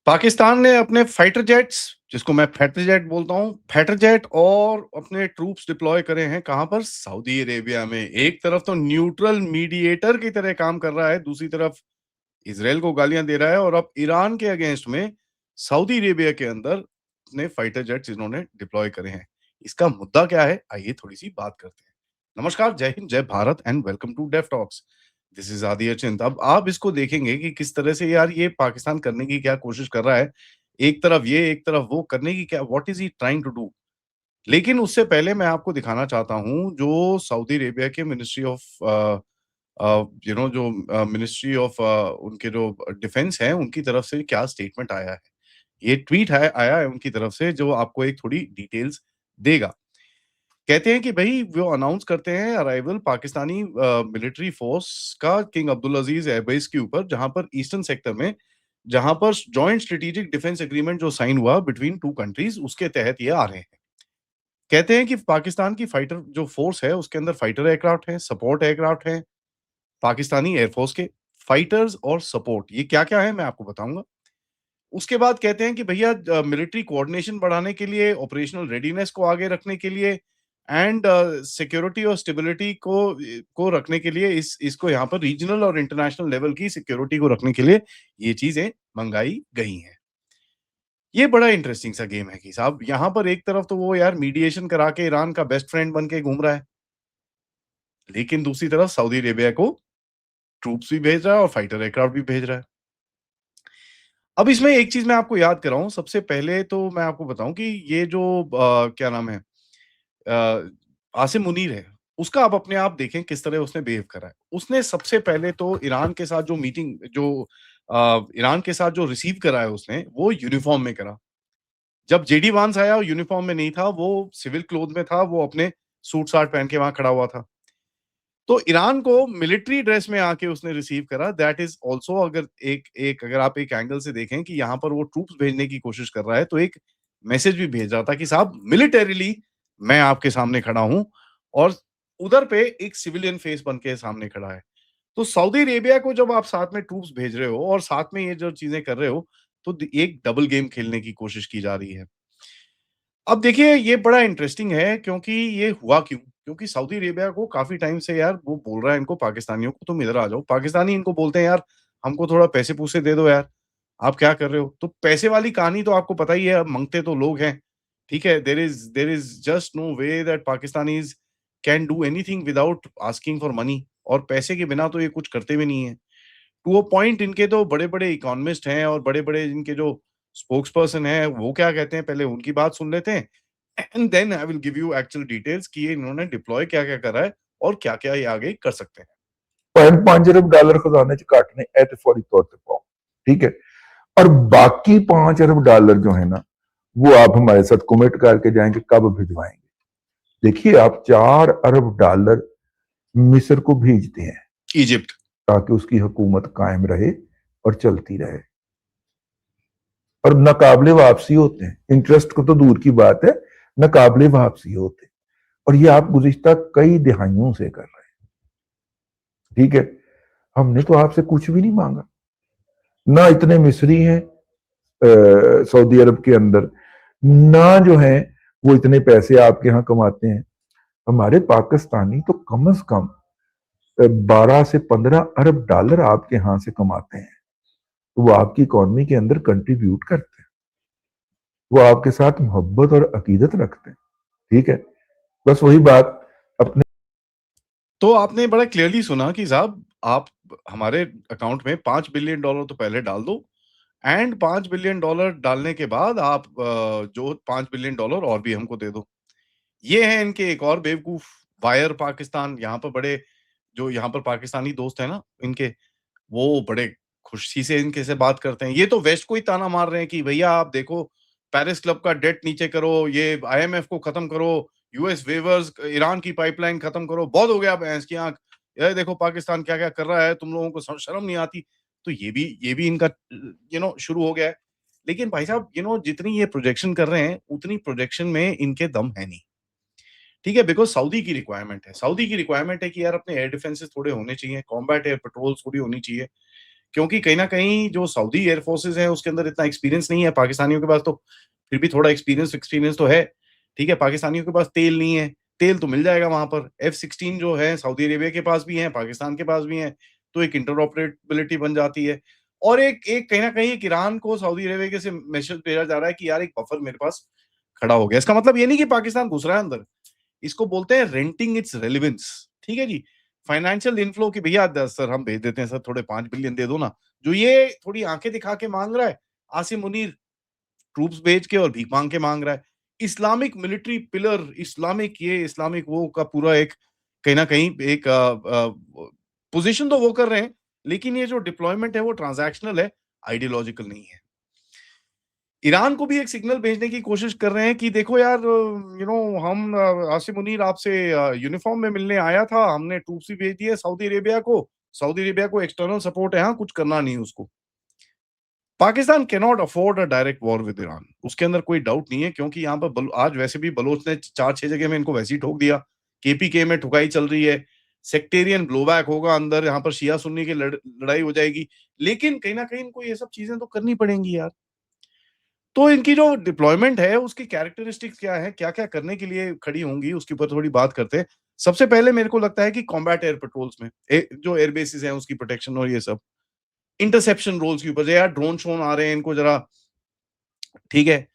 पाकिस्तान ने अपने fighter jets, जिसको मैं फाइटर जेट बोलता हूँ, फाइटर जेट और अपने ट्रूप्स डिप्लॉय करे हैं कहाँ पर? सऊदी अरेबिया में। एक तरफ तो न्यूट्रल मीडिएटर की तरह काम कर रहा है, दूसरी तरफ इज़राइल को गालियाँ दे रहा है और अब ईरान के अगेंस्ट में सऊदी अरेबिया के अंदर अपने फाइटर जेट्स इन्होंने डिप्लॉय करे हैं। इसका मुद्दा क्या है? आइए थोड़ी-सी बात करते हैं। नमस्कार, जय हिंद, जय भारत and welcome to Dave Talks. This is Adi Achint. अब आप इसको देखेंगे कि किस तरह से यार ये पाकिस्तान करने की क्या कोशिश कर रहा है। एक तरफ ये, एक तरफ वो करने की क्या what is he trying to do? लेकिन उससे पहले मैं आपको दिखाना चाहता हूँ जो सऊदी अरेबिया के मिनिस्ट्री ऑफ जो मिनिस्ट्री ऑफ उनके जो डिफेंस है, उनकी तरफ से क्या स्टेटमेंट आया है। ये ट्वीट है आया है उनकी तरफ से जो आपको एक थोड़ी डिटेल्स देगा। कहते हैं कि भई वो अनाउंस करते हैं अराइवल पाकिस्तानी मिलिट्री फोर्स का किंग अब्दुल अज़ीज़ एयरबेस के ऊपर, जहाँ पर ईस्टर्न सेक्टर में, जहाँ पर जॉइंट स्ट्रेटेजिक डिफेंस एग्रीमेंट जो साइन हुआ बिटवीन 2 कंट्रीज़, उसके तहत ये आ रहे हैं। कहते हैं कि पाकिस्तान की फाइटर जो फोर्स है, उसके अंदर फाइटर एयरक्राफ्ट हैं, सपोर्ट एयरक्राफ्ट हैं, पाकिस्तानी एयरफोर्स के फाइटर्स और सपोर्ट, ये क्या-क्या है मैं आपको बताऊँगा। उसके बाद कहते हैं कि भैया मिलिट्री कोऑर्डिनेशन बढ़ाने के लिए, ऑपरेशनल रेडीनेस को आगे रखने के लिए एंड सिक्योरिटी और स्टेबिलिटी को रखने के लिए इसको यहाँ पर रीजनल और इंटरनेशनल लेवल की सिक्योरिटी को रखने के लिए ये चीज़ें मँगाई गई हैं। ये बड़ा इंटरेस्टिंग सा गेम है कि साहब यहाँ पर एक तरफ तो वो यार मीडिएशन करा के ईरान का बेस्ट फ्रेंड बन के घूम रहा है, लेकिन दूसरी तरफ सऊदी अरेबिया को ट्रूप्स भी भेज रहा है और फाइटर एयरक्राफ्ट भी भेज रहा है। अब इसमें एक चीज़ मैं आपको याद कराऊँ, सबसे पहले तो मैं आपको बताऊँ कि ये जो क्या नाम है आसिम मुनीर है, उसका आप अपने आप देखें किस तरह उसने बिहेव करा है। उसने सबसे पहले तो ईरान के साथ जो रिसीव करा है उसने, वो यूनिफ़ॉर्म में करा। जब जेडी वांस आया, वो यूनिफ़ॉर्म में नहीं था, वो सिविल क्लॉथ में था, वो अपने सूट-साट पहन के वहाँ खड़ा हुआ था। तो ईरान को मिलिट्री ड्रेस में आके उसने रिसीव करा, दैट इज़ ऑल्सो अगर आप एक एंगल से देखें कि यहाँ पर वो ट्रूप्स भेजने की कोशिश कर रहा है, तो एक मैसेज भी भेज रहा था कि साहब मिलिटरीली मैं आपके सामने खड़ा हूँ और उधर पे एक सिविलियन फेस बन के सामने खड़ा है। तो सऊदी अरेबिया को जब आप साथ में ट्रूप्स भेज रहे हो और साथ में ये जो चीज़ें कर रहे हो, तो एक डबल गेम खेलने की कोशिश की जा रही है। अब देखिए ये बड़ा इंटरेस्टिंग है क्योंकि ये हुआ क्यों? क्योंकि सऊदी अरेबिया को काफ़ी टाइम से यार वो बोल रहा है इनको पाकिस्तानियों को तुम इधर आ जाओ। पाकिस्तानी इनको बोलते हैं यार हमको थोड़ा पैसे-पूसे दे दो यार, आप क्या कर रहे हो? तो पैसे वाली कहानी तो आपको पता ही है, अब माँगते तो लोग हैं, ठीक है? There is just no way that Pakistanis can do anything without asking for money और पैसे के बिना तो ये कुछ करते भी नहीं है। टू अ पॉइंट इनके तो बड़े-बड़े इकोनॉमिस्ट हैं और बड़े-बड़े इनके जो स्पोक्स पर्सन हैं, वो क्या कहते हैं पहले उनकी बात सुन लेते हैं and then I will give you actual details कि ये इन्होंने डिप्लॉय क्या-क्या करा है और क्या-क्या ये आगे कर सकते हैं। $5 अरब खजाने च काटने ए ते फौरी तौर पे पाओ, ठीक है। और बाकी $5 अरब जो है ना, वो आप हमारे साथ कमिट करके जाएंगे, कब भिजवाएंगे? देखिए, आप $4 अरब मिस्र को भेजते हैं इजिप्ट। ताकि उसकी हुकूमत कायम रहे और चलती रहे, और नाकाबिले वापसी होते हैं। इंटरेस्ट को तो दूर की बात है, नाकाबिले वापसी होते हैं। और ये आप गुज़िश्ता कई दिहाइयों से कर रहे हैं, ठीक है। हमने तो आपसे कुछ भी नहीं मांगा, ना इतने मिस्री हैं सऊदी अरब के अंदर, ना जो है वो इतने पैसे आपके यहाँ कमाते हैं। हमारे पाकिस्तानी तो कम से कम 12 से 15 अरब डॉलर आपके यहाँ से कमाते हैं, तो वो आपकी इकोनॉमी के अंदर कंट्रीब्यूट करते हैं, वो आपके साथ मोहब्बत और अकीदत रखते हैं, ठीक है। बस वही बात अपने तो आपने बड़ा क्लियरली सुना कि साहब आप हमारे अकाउंट में $5 बिलियन तो पहले डाल दो एंड $5 बिलियन डालने के बाद आप जो $5 बिलियन और भी हमको दे दो। ये है इनके एक और बेवकूफ वायर पाकिस्तान, यहाँ पर पाकिस्तानी दोस्त हैं ना इनके, वो बड़े खुशी से इनके से बात करते हैं। ये तो वेस्ट को ही ताना मार रहे हैं कि भैया आप देखो पेरिस क्लब का डेट नीचे करो, ये आईएमएफ को खत्म करो, यूएस वेवर्स, ईरान की पाइपलाइन खत्म करो, बहुत हो गया भैंस की आँख। ये देखो पाकिस्तान क्या-क्या कर रहा है, तुम लोगों को शर्म नहीं आती। तो ये भी इनका शुरू हो गया है। लेकिन भाई साहब जितनी ये प्रोजेक्शन कर रहे हैं, उतनी प्रोजेक्शन में इनके दम है नहीं। ठीक है, बिकॉज़ सऊदी की रिक्वायरमेंट है। सऊदी की रिक्वायरमेंट है कि यार अपने एयर डिफेंसेस थोड़े होने चाहिए, कॉम्बैट एयर पेट्रोल्स थोड़ी होनी चाहिए। क्योंकि कहीं ना कहीं जो सऊदी एयर फोर्सेज है उसके अंदर इतना एक्सपीरियंस नहीं है, पाकिस्तानियों के पास तो फिर भी थोड़ा एक्सपीरियंस एक्सपीरियंस तो है। ठीक है, पाकिस्तानियों के पास तेल नहीं है, तेल तो मिल जाएगा वहां पर। F-16 जो है सऊदी अरेबिया के पास भी है, पाकिस्तान के पास भी है, तो एक इंटरऑपरेबिलिटी बन जाती है। और एक एक कहीं ना कहीं एक ईरान को सऊदी अरेबिया से मैसेज भेजा जा रहा है कि यार एक बफर मेरे पास खड़ा हो गया। इसका मतलब ये नहीं कि पाकिस्तान घुस रहा है अंदर, इसको बोलते हैं रेंटिंग इट्स रेलिवेंस। ठीक है जी, फाइनेंशियल इनफ्लो की भैया सर हम भेज देते हैं सर, थोड़े 5 बिलियन दे दो ना। जो ये थोड़ी आंखें दिखा के मांग रहा है आसिम मुनीर, ट्रूप्स भेज के और भीख मांग के मांग रहा है। इस्लामिक मिलिट्री पिलर, इस्लामिक ये इस्लामिक वो का पूरा एक कहीं ना कहीं एक पोजीशन तो वो कर रहे हैं, लेकिन ये जो डिप्लॉयमेंट है वो ट्रांजैक्शनल है, आइडियोलॉजिकल नहीं है। ईरान को भी एक सिग्नल भेजने की कोशिश कर रहे हैं कि देखो यार, हम आसिम मुनीर आपसे यूनिफॉर्म में मिलने आया था, हमने ट्रूप्स भी भेज दिए सऊदी अरेबिया को। सऊदी अरेबिया को एक्सटर्नल सपोर्ट है, हाँ कुछ करना नहीं उसको। Pakistan can not afford a direct war with Iran, उसके अंदर कोई डाउट नहीं है, क्योंकि यहाँ पर आज वैसे भी बलोच ने 4-6 जगह में इनको वैसे ही ठोक दिया। केपीके में ठुकाई चल रही है, सेक्टेरियन ब्लोबैक होगा अंदर, यहाँ पर शिया सुन्नी की लड़ाई हो जाएगी। लेकिन कहीं ना कहीं इनको ये सब चीजें तो करनी पड़ेंगी यार। तो इनकी जो डिप्लॉयमेंट है उसकी कैरेक्टरिस्टिक्स क्या है, क्या-क्या करने के लिए खड़ी होंगी, उसके ऊपर थोड़ी बात करते हैं। सबसे पहले मेरे को लगता है कि कॉम्बैट एयर पेट्रोल्स में जो एयर बेसेस हैं उसकी प्रोटेक्शन और ये सब। इंटरसेप्शन रोल्स के ऊपर यार ड्रोन शोन आ रहे हैं इनको जरा, ठीक है।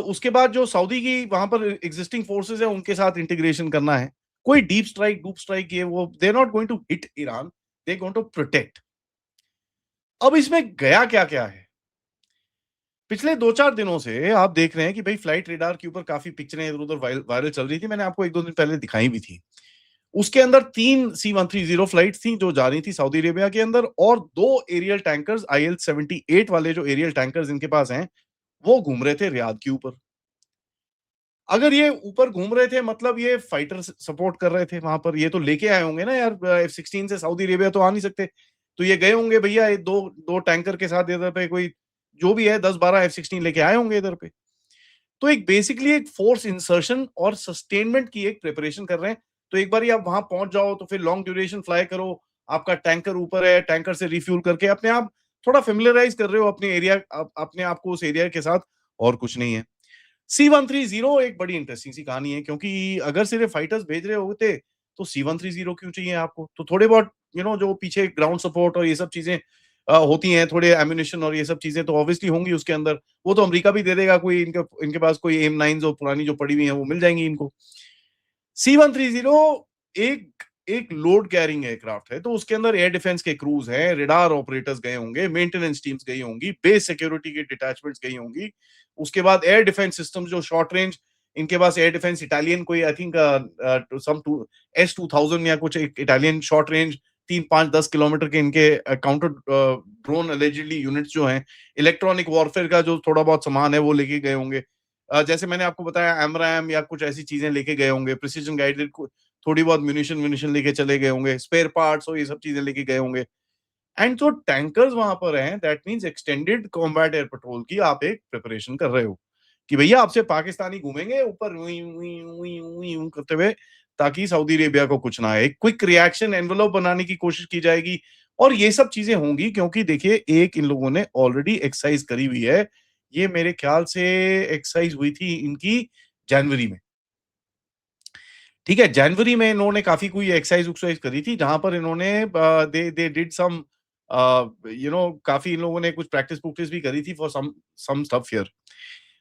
उसके बाद जो सऊदी की वहां पर एग्जिस्टिंग फोर्सेस है उनके साथ इंटीग्रेशन करना है। कोई डूप स्ट्राइक ये वो they not going to hit Iran, they going to protect. अब इसमें गया क्या-क्या है? पिछले 2-4 दिनों से आप देख रहे हैं कि भाई फ्लाइट रेडार के ऊपर काफ़ी पिक्चरें इधर-उधर वायरल चल रही थी। मैंने आपको 1-2 दिन पहले दिखाई भी थी। उसके अंदर 3 C-130 फ्लाइट्स थी जो जा रही थी सऊदी अरेबिया के अंदर, और 2 एरियल टैंकर्स IL-78 वाले जो एरियल टैंकर्स इनके पास हैं, वो घूम रहे थे रियाद के ऊपर। अगर ये ऊपर घूम रहे थे मतलब ये फाइटर सपोर्ट कर रहे थे वहां पर, ये तो लेके आए होंगे ना यार, F-16 से सऊदी अरेबिया तो आ नहीं सकते। तो ये गए होंगे भैया, ये दो दो टैंकर के साथ इधर पे कोई जो भी है 10-12 F-16 लेके आए होंगे इधर पे। तो एक बेसिकली एक फोर्स इंसर्शन और सस्टेनमेंट की एक प्रिपरेशन कर रहे हैं। तो एक बार आप वहां पहुंच जाओ तो फिर लॉन्ग ड्यूरेशन फ्लाई करो, आपका टैंकर ऊपर है, टैंकर से रिफ्यूल करके अपने आप थोड़ा फेमिलराइज कर रहे हो अपने एरिया, अपने आप को उस एरिया के साथ, और कुछ नहीं है। C-130 एक बड़ी इंटरेस्टिंग सी कहानी है, क्योंकि अगर सिर्फ फाइटर्स भेज रहे होते तो C-130 क्यों चाहिए आपको? तो थोड़े बहुत जो पीछे ग्राउंड सपोर्ट और ये सब चीजें होती हैं, थोड़े एम्यूनिशन और ये सब चीजें तो ऑब्वियसली होंगी उसके अंदर। वो तो अमेरिका भी दे देगा, कोई इनके इनके पास कोई M9 जो पुरानी जो पड़ी हुई है वो मिल जाएंगी इनको। C-130 एक एक लोड कैरिंग एयरक्राफ्ट है, तो उसके अंदर एयर डिफेंस के क्रूज हैं, रेडार ऑपरेटर्स गए होंगे, मेंटेनेंस टीम्स गई होंगी, बेस सिक्योरिटी की डिटैचमेंट्स गई होंगी। उसके बाद एयर डिफेंस सिस्टम जो शॉर्ट रेंज, इनके पास एयर डिफेंस इटालियन कोई I think some to S-2000 या कुछ एक इटालियन शॉर्ट रेंज 3-5-10 किलोमीटर के इनके काउंटर ड्रोन एलिजिडली यूनिट्स जो हैं, इलेक्ट्रॉनिक वॉरफेयर का जो थोड़ा बहुत सामान है वो लेके गए होंगे। जैसे मैंने आपको बताया एमरैम या कुछ ऐसी चीजें लेके गए होंगे, प्रिसिजन गाइडेड थोड़ी बहुत म्यूनिशन लेके चले गए होंगे, स्पेयर पार्ट्स और ये सब चीजें लेके गए होंगे। एंड जो टैंकर्स वहां पर हैं, that means extended combat air petrol की आप एक प्रिपरेशन कर रहे हो कि भैया आपसे पाकिस्तानी घूमेंगे ऊपर उई उई उई उई उई करते हुए, ताकि सऊदी अरेबिया को कुछ ना आए। क्विक रिएक्शन एनवेलप बनाने की कोशिश की जाएगी, और ये सब चीजें होंगी, क्योंकि देखिए एक इन लोगों ने ऑलरेडी एक्सरसाइज करी हुई है। ये मेरे ख्याल से एक्सरसाइज हुई थी इनकी जनवरी में। ठीक है, जनवरी में इन्होंने काफ़ी कोई एक्सरसाइज़ करी थी, जहाँ पर इन्होंने दे दे डिड सम काफ़ी इन लोगों ने कुछ प्रैक्टिस-वुक्टिस भी करी थी फॉर सम स्टफ हियर।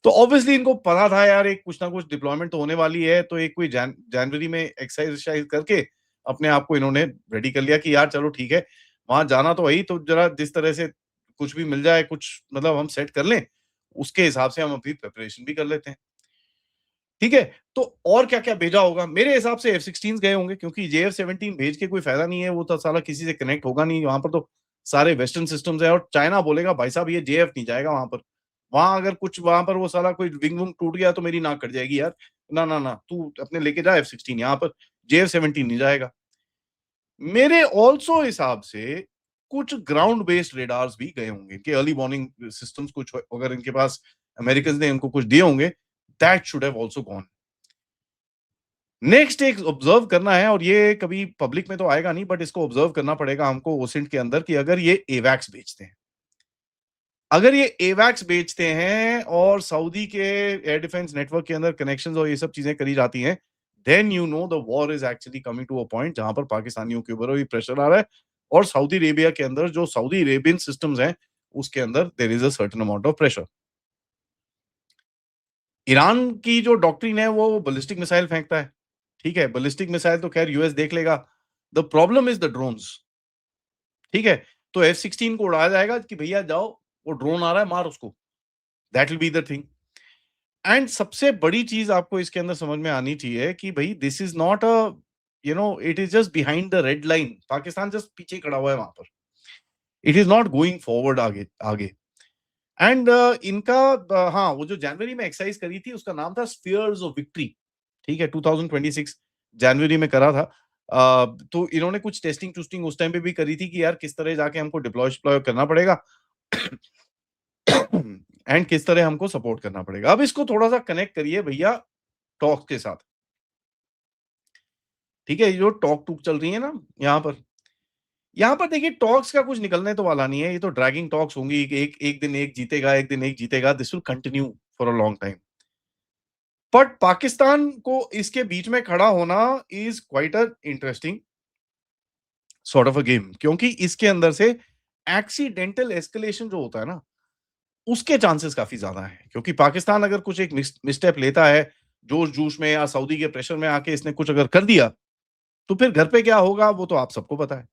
तो ऑब्वियसली इनको पता था यार एक कुछ ना कुछ डिप्लॉयमेंट तो होने वाली है, तो एक कोई जनवरी में एक्सरसाइज़ करके अपने आप को इन्होंने रेडी कर लिया कि यार चलो ठीक है, वहाँ जाना तो है ही, तो ज़रा जिस तरह से कुछ भी मिल जाए, कुछ मतलब हम सेट कर लें, उसके हिसाब से हम अभी प्रिपरेशन भी कर लेते हैं। ठीक है? तो और क्या-क्या भेजा होगा? मेरे हिसाब से F-16 गए होंगे, क्योंकि JF-17 भेज के कोई फ़ायदा नहीं है, वो तो साला किसी से कनेक्ट होगा नहीं, वहाँ पर तो सारे वेस्टर्न सिस्टम्स हैं, और चाइना बोलेगा भाई साहब ये JF नहीं जाएगा वहाँ पर। वहाँ अगर कुछ वहाँ पर वो साला कोई विंग-वुंग टूट गया तो मेरी नाक कट जाएगी यार। ना, ना, ना, तू अपने लेके जा F-16, यहाँ पर JF-17 नहीं जाएगा। मेरे ऑल्सो हिसाब से कुछ ग्राउंड बेस्ड रेडार्स भी गए होंगे, इनके अर्ली वार्निंग सिस्टम्स कुछ अगर इनके पास अमेरिकन्स ने इनको कुछ दिए होंगे, that should have also gone. Next एक ऑब्जर्व करना है, और ये कभी पब्लिक में तो आएगा नहीं, बट इसको ऑब्जर्व करना पड़ेगा हमको ओसिंट के अंदर कि अगर ये एवैक्स बेचते हैं, अगर ये एवैक्स बेचते हैं और सऊदी के एयर डिफेंस नेटवर्क के अंदर कनेक्शंस और ये सब चीजें करी जाती हैं, then you know the war is actually coming to a point जहां पर पाकिस्तानियों के ऊपर भी प्रेशर आ रहा है, और सऊदी अरेबिया के अंदर जो सऊदी अरेबियन सिस्टम्स हैं उसके अंदर there is a certain amount of pressure. Iran की जो डॉक्ट्रिन है वो बैलिस्टिक मिसाइल फेंकता है, ठीक है, बैलिस्टिक मिसाइल तो खैर यूएस देख लेगा। The problem is the drones, ठीक है, तो F-16 को उड़ाया जाएगा कि भैया जाओ, वो ड्रोन आ रहा है मार उसको, that will be the thing. And सबसे बड़ी चीज आपको इसके अंदर समझ में आनी चाहिए कि भाई this is not a, you know, it is just behind the red line, Pakistan just पीछे खड़ा हुआ है वहां पर, it is not going forward आगे आगे। एंड इनका हाँ, वो जो जनवरी में एक्सरसाइज करी थी उसका नाम था स्फीयर्स ऑफ विक्ट्री, ठीक है, 2026 जनवरी में करा था। तो इन्होंने कुछ टेस्टिंग टूस्टिंग उस टाइम पे भी करी थी कि यार किस तरह जाके हमको डिप्लॉय करना पड़ेगा एंड किस तरह हमको सपोर्ट करना पड़ेगा। अब इसको थोड़ा सा कनेक्ट करिए भैया टॉक के साथ, ठीक है, ये जो टॉक टूक चल रही है ना यहाँ पर देखिए टॉक्स का कुछ निकलने तो वाला नहीं है, ये तो ड्रैगिंग टॉक्स होंगी कि एक एक दिन एक जीतेगा, एक दिन एक जीतेगा, this will continue for a long time. But Pakistan को इसके बीच में खड़ा होना is quite a interesting sort of a game, क्योंकि इसके अंदर से एक्सीडेंटल एस्केलेशन जो होता है ना, उसके चांसेस काफी ज्यादा है, क्योंकि पाकिस्तान अगर कुछ एक मिसस्टेप लेता है जोश जूश में या सऊदी के प्रेशर में आके इसने कुछ अगर कर दिया, तो फिर घर पे क्या होगा वो तो आप सबको पता है।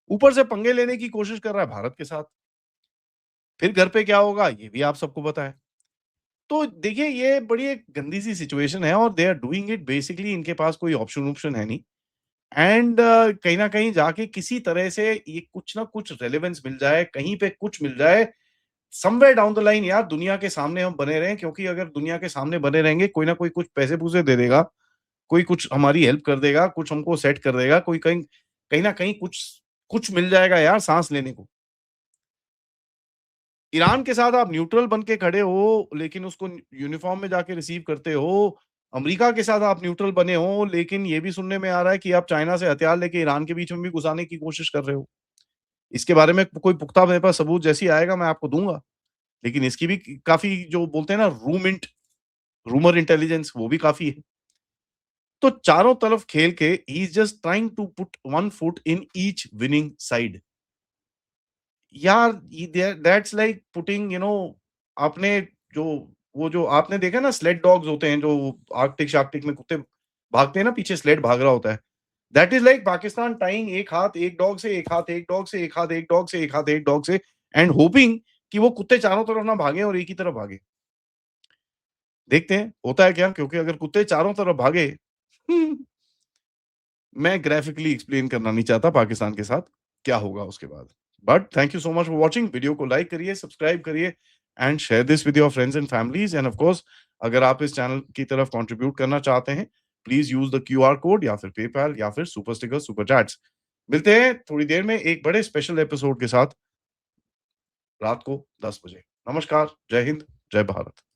ऊपर से पंगे लेने की कोशिश कर रहा है भारत के साथ, फिर घर पे क्या होगा ये भी आप सबको पता है। तो देखिए ये बड़ी एक गंदी सी सिचुएशन है, और they are doing it basically, इनके पास कोई ऑप्शन ऑप्शन है नहीं। एंड कहीं ना कहीं जाके किसी तरह से ये कुछ ना कुछ रेलेवेंस मिल जाए, कहीं पे कुछ मिल जाए, समवेयर डाउन द लाइन यार दुनिया के सामने हम बने रहें, क्योंकि अगर दुनिया के सामने बने रहेंगे कोई ना कोई कुछ पैसे पूसे दे देगा, कोई कुछ हमारी हेल्प कर देगा, कुछ हमको सेट कर देगा, कोई कहीं कहीं ना कहीं कुछ कुछ मिल जाएगा यार सांस लेने को। ईरान के साथ आप न्यूट्रल बन के खड़े हो, लेकिन उसको यूनिफ़ॉर्म में जाके रिसीव करते हो। अमेरिका के साथ आप न्यूट्रल बने हो, लेकिन ये भी सुनने में आ रहा है कि आप चाइना से हथियार लेके ईरान के बीच में भी घुसाने की कोशिश कर रहे हो। इसके बारे में कोई पुख्ता मेरे पास सबूत जैसे ही आएगा मैं आपको दूँगा। लेकिन इसकी भी काफ़ी जो बोलते हैं ना रूमर इंटेलिजेंस वो भी काफ़ी है। तो चारों तरफ खेल के he is just trying to put one foot in each winning side. यार that's like putting, you know, आपने जो वो जो आपने देखा ना स्लेड डॉग्स होते हैं जो आर्कटिक शार्कटिक में कुत्ते भागते हैं ना, पीछे स्लेड भाग रहा होता है, that is like Pakistan tying एक हाथ एक डॉग से, एक हाथ एक डॉग से, एक हाथ एक डॉग से, एक हाथ एक डॉग से, एंड होपिंग कि वो कुत्ते चारों तरफ ना भागे और एक ही तरफ भागे। देखते हैं होता है क्या, क्योंकि अगर कुत्ते चारों तरफ भागे मैं ग्राफिकली एक्सप्लेन करना नहीं चाहता पाकिस्तान के साथ क्या होगा उसके बाद। But thank you so much for watching, video को लाइक करिए, सब्सक्राइब करिए and share this with your friends and families, end of course अगर आप इस चैनल की तरफ कंट्रीब्यूट करना चाहते हैं, please use the QR code या फिर पेपैल या फिर सुपर स्टिकर सुपर चैट्स। मिलते हैं थोड़ी देर में एक बड़े स्पेशल एपिसोड के साथ रात को 10 बजे। नमस्कार, जय हिंद, जय भारत।